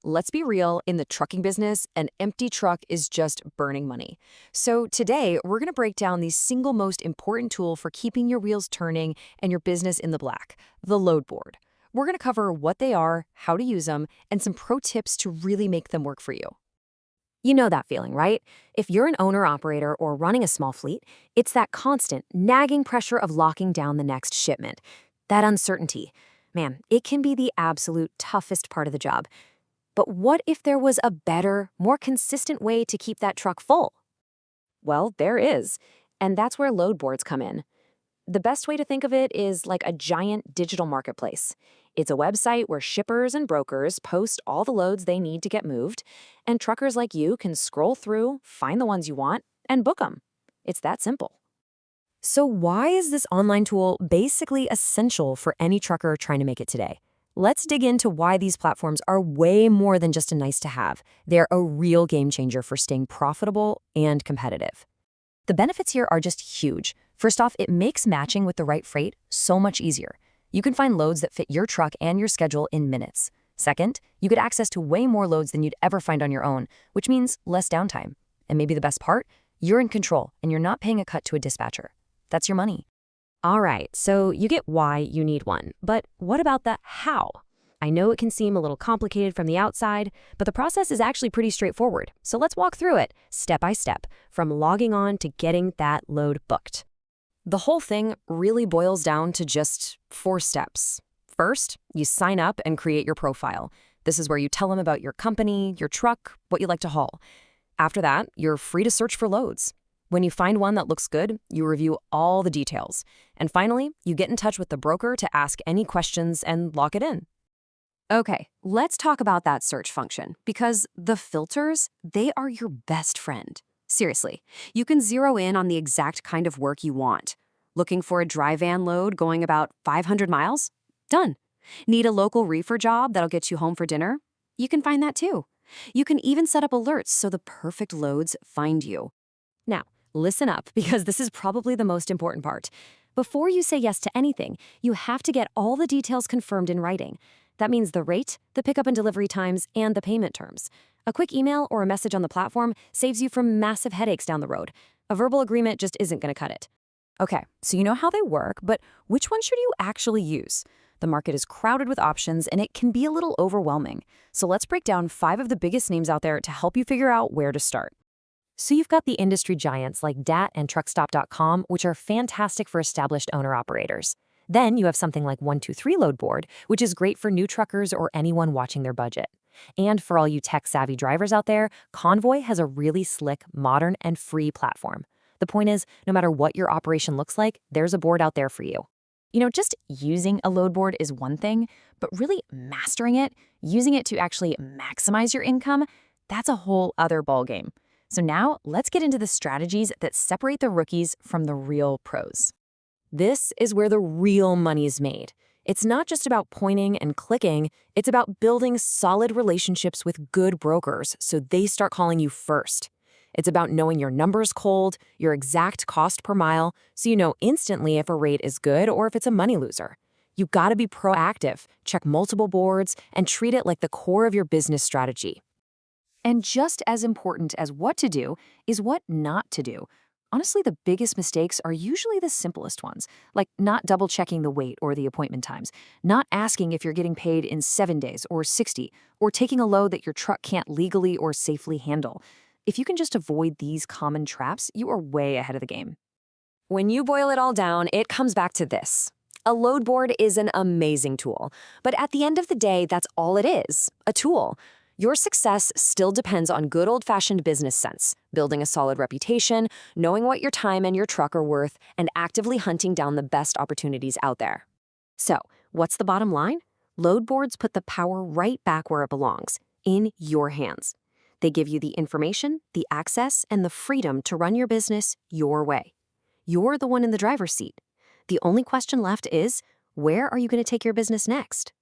Let's be real, in the trucking business, an empty truck is just burning money. So today, we're going to break down the single most important tool for keeping your wheels turning and your business in the black, the load board. We're going to cover what they are, how to use them, and some pro tips to really make them work for you. You know that feeling, right? If you're an owner-operator or running a small fleet, it's that constant, nagging pressure of locking down the next shipment. That uncertainty. Man, it can be the absolute toughest part of the job. But what if there was a better, more consistent way to keep that truck full? Well, there is. And that's where load boards come in. The best way to think of it is like a giant digital marketplace. It's a website where shippers and brokers post all the loads they need to get moved, and truckers like you can scroll through, find the ones you want, and book them. It's that simple. So why is this online tool basically essential for any trucker trying to make it today? Let's dig into why these platforms are way more than just a nice to have. They're a real game changer for staying profitable and competitive. The benefits here are just huge. First off, it makes matching with the right freight so much easier. You can find loads that fit your truck and your schedule in minutes. Second, you get access to way more loads than you'd ever find on your own, which means less downtime. And maybe the best part, you're in control and you're not paying a cut to a dispatcher. That's your money. All right, so you get why you need one, but what about the how? I know it can seem a little complicated from the outside, but the process is actually pretty straightforward. So let's walk through it, step by step, from logging on to getting that load booked. The whole thing really boils down to just 4 steps. First, you sign up and create your profile. This is where you tell them about your company, your truck, what you like to haul. After that, you're free to search for loads. When you find one that looks good, you review all the details. And finally, you get in touch with the broker to ask any questions and lock it in. Okay, let's talk about that search function, because the filters, they are your best friend. Seriously, you can zero in on the exact kind of work you want. Looking for a dry van load going about 500 miles? Done. Need a local reefer job that'll get you home for dinner? You can find that too. You can even set up alerts so the perfect loads find you. Now, listen up, because this is probably the most important part. Before you say yes to anything, you have to get all the details confirmed in writing. That means the rate, the pickup and delivery times, and the payment terms. A quick email or a message on the platform saves you from massive headaches down the road. A verbal agreement just isn't going to cut it. Okay, so you know how they work, but which one should you actually use? The market is crowded with options, and it can be a little overwhelming. So let's break down 5 of the biggest names out there to help you figure out where to start. So you've got the industry giants like DAT and Truckstop.com, which are fantastic for established owner-operators. Then you have something like 123 Load Board, which is great for new truckers or anyone watching their budget. And for all you tech-savvy drivers out there, Convoy has a really slick, modern, and free platform. The point is, no matter what your operation looks like, there's a board out there for you. You know, just using a load board is one thing, but really mastering it, using it to actually maximize your income, that's a whole other ballgame. So now, let's get into the strategies that separate the rookies from the real pros. This is where the real money is made. It's not just about pointing and clicking, it's about building solid relationships with good brokers so they start calling you first. It's about knowing your numbers cold, your exact cost per mile, so you know instantly if a rate is good or if it's a money loser. You gotta be proactive, check multiple boards, and treat it like the core of your business strategy. And just as important as what to do is what not to do. Honestly, the biggest mistakes are usually the simplest ones, like not double-checking the weight or the appointment times, not asking if you're getting paid in 7 days or 60, or taking a load that your truck can't legally or safely handle. If you can just avoid these common traps, you are way ahead of the game. When you boil it all down, it comes back to this. A load board is an amazing tool, but at the end of the day, that's all it is, a tool. Your success still depends on good old-fashioned business sense, building a solid reputation, knowing what your time and your truck are worth, and actively hunting down the best opportunities out there. So, what's the bottom line? Load boards put the power right back where it belongs, in your hands. They give you the information, the access, and the freedom to run your business your way. You're the one in the driver's seat. The only question left is, where are you going to take your business next?